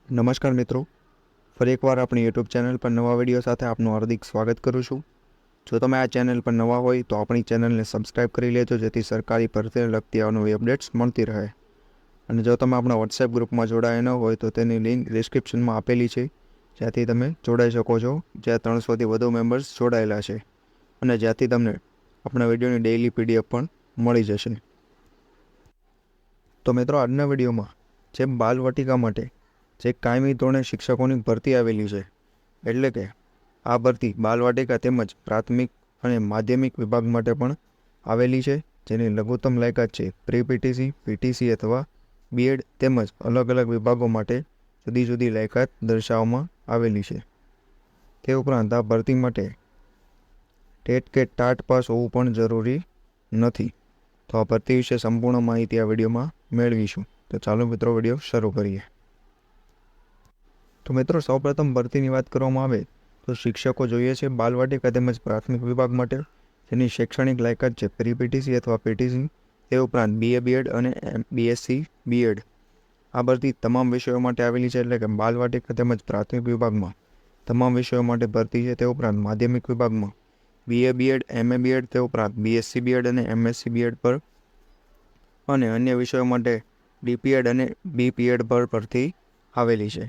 નમસ્કાર મિત્રો, ફરી એકવાર આપણી યુટ્યુબ ચેનલ પર નવા વિડીયો સાથે આપનું હાર્દિક સ્વાગત કરું છું। જો તમે આ ચેનલ પર નવા હોય તો આપણી ચેનલને સબસ્ક્રાઇબ કરી લેજો, જેથી સરકારી ભરતીને લગતી અવનવી અપડેટ્સ મળતી રહે। અને જો તમે આપણા વોટ્સએપ ગ્રુપમાં જોડાયા ન હોય તો તેની લિંક ડિસ્ક્રિપ્શનમાં આપેલી છે, જ્યાંથી તમે જોડાઈ શકો છો, જ્યાં 300થી વધુ મેમ્બર્સ જોડાયેલા છે અને જ્યાંથી તમને આપણા વિડીયોની ડેઇલી પીડીએફ પણ મળી જશે। તો મિત્રો, આજના વિડીયોમાં જે બાલવાટિકા માટે જે કાયમી ધોરણે શિક્ષકોની ભરતી આવેલી છે, એટલે કે આ ભરતી બાલવાટિકા તેમજ પ્રાથમિક અને માધ્યમિક વિભાગ માટે પણ આવેલી છે, જેની લઘુત્તમ લાયકાત છે પ્રી પીટીસી, પીટીસી અથવા બીએડ તેમજ અલગ અલગ વિભાગો માટે જુદી જુદી લાયકાત દર્શાવવામાં આવેલી છે। તે ઉપરાંત આ ભરતી માટે ટેટ કે ટાટ પાસ હોવું પણ જરૂરી નથી। તો આ ભરતી વિશે સંપૂર્ણ માહિતી આ વિડીયોમાં મેળવીશું। તો ચાલો મિત્રો, વિડીયો શરૂ કરીએ। તો મિત્રો, સૌપ્રથમ ભરતીની વાત કરવામાં આવે તો શિક્ષકો જોઈએ છે બાલવાટિકા તેમજ પ્રાથમિક વિભાગ માટે, જેની શૈક્ષણિક લાયકાત છે પ્રી પીટીસી અથવા પીટીસી। તે ઉપરાંત બીએ બીએડ અને બીએસસી બીએડ। આ ભરતી તમામ વિષયો માટે આવેલી છે, એટલે કે બાલવાટિકા તેમજ પ્રાથમિક વિભાગમાં તમામ વિષયો માટે ભરતી છે। તે ઉપરાંત માધ્યમિક વિભાગમાં બીએ બીએડ, એમએ બીએડ, તે ઉપરાંત બીએસસી બીએડ અને એમએસસી બીએડ પર અને અન્ય વિષયો માટે ડીપીએડ અને બીપીએડ પર ભરતી આવેલી છે।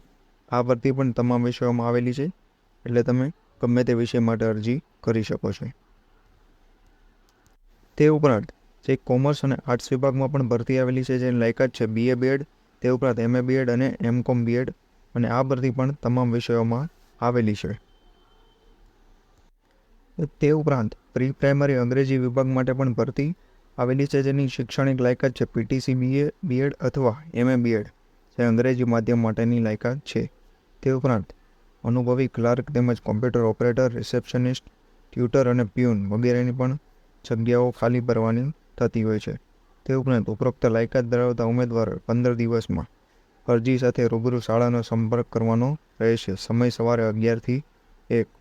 આ ભરતી પણ તમામ વિષયોમાં આવેલી છે, એટલે તમે ગમે તે વિષય માટે અરજી કરી શકો છો। તે ઉપરાંત જે કોમર્સ અને આર્ટ્સ વિભાગમાં પણ ભરતી આવેલી છે, જેની લાયકાત છે બીએ બીએડ, તે ઉપરાંત એમએ બીએડ અને એમકોમ બીએડ, અને આ ભરતી પણ તમામ વિષયોમાં આવેલી છે। તે ઉપરાંત પ્રી પ્રાઇમરી અંગ્રેજી વિભાગ માટે પણ ભરતી આવેલી છે, જેની શૈક્ષણિક લાયકાત છે પીટીસી બીએ બીએડ અથવા એમએ બીએડ, જે અંગ્રેજી માધ્યમ માટેની લાયકાત છે। તે ઉપરાંત અનુભવી ક્લાર્ક તેમજ કોમ્પ્યુટર ઓપરેટર, રિસેપ્શનિસ્ટ, ટ્યુટર અને પ્યુન વગેરેની પણ જગ્યાઓ ખાલી ભરવાની થતી હોય છે। તે ઉપરાંત ઉપરોક્ત લાયકાત ધરાવતા ઉમેદવારો 15 દિવસમાં અરજી સાથે રૂબરૂ શાળાનો સંપર્ક કરવાનો રહેશે। સમય સવારે 11 થી 1।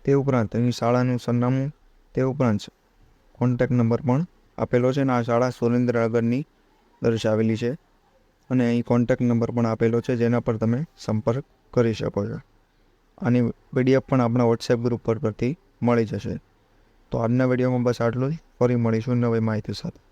તે ઉપરાંત અહીં શાળાનું સરનામું, તે ઉપરાંત કોન્ટેક્ટ નંબર પણ આપેલો છે, અને આ શાળા સુરેન્દ્રનગરની દર્શાવેલી છે, અને અહીં કોન્ટેક્ટ નંબર પણ આપેલો છે, જેના પર તમે સંપર્ક કરી શકો છો। આની પીડીએફ પણ આપણા વોટ્સએપ ગ્રુપ પરથી મળી જશે। તો આજના વિડીયોમાં બસ આટલું જ। ફરી મળીશું નવી માહિતી સાથે।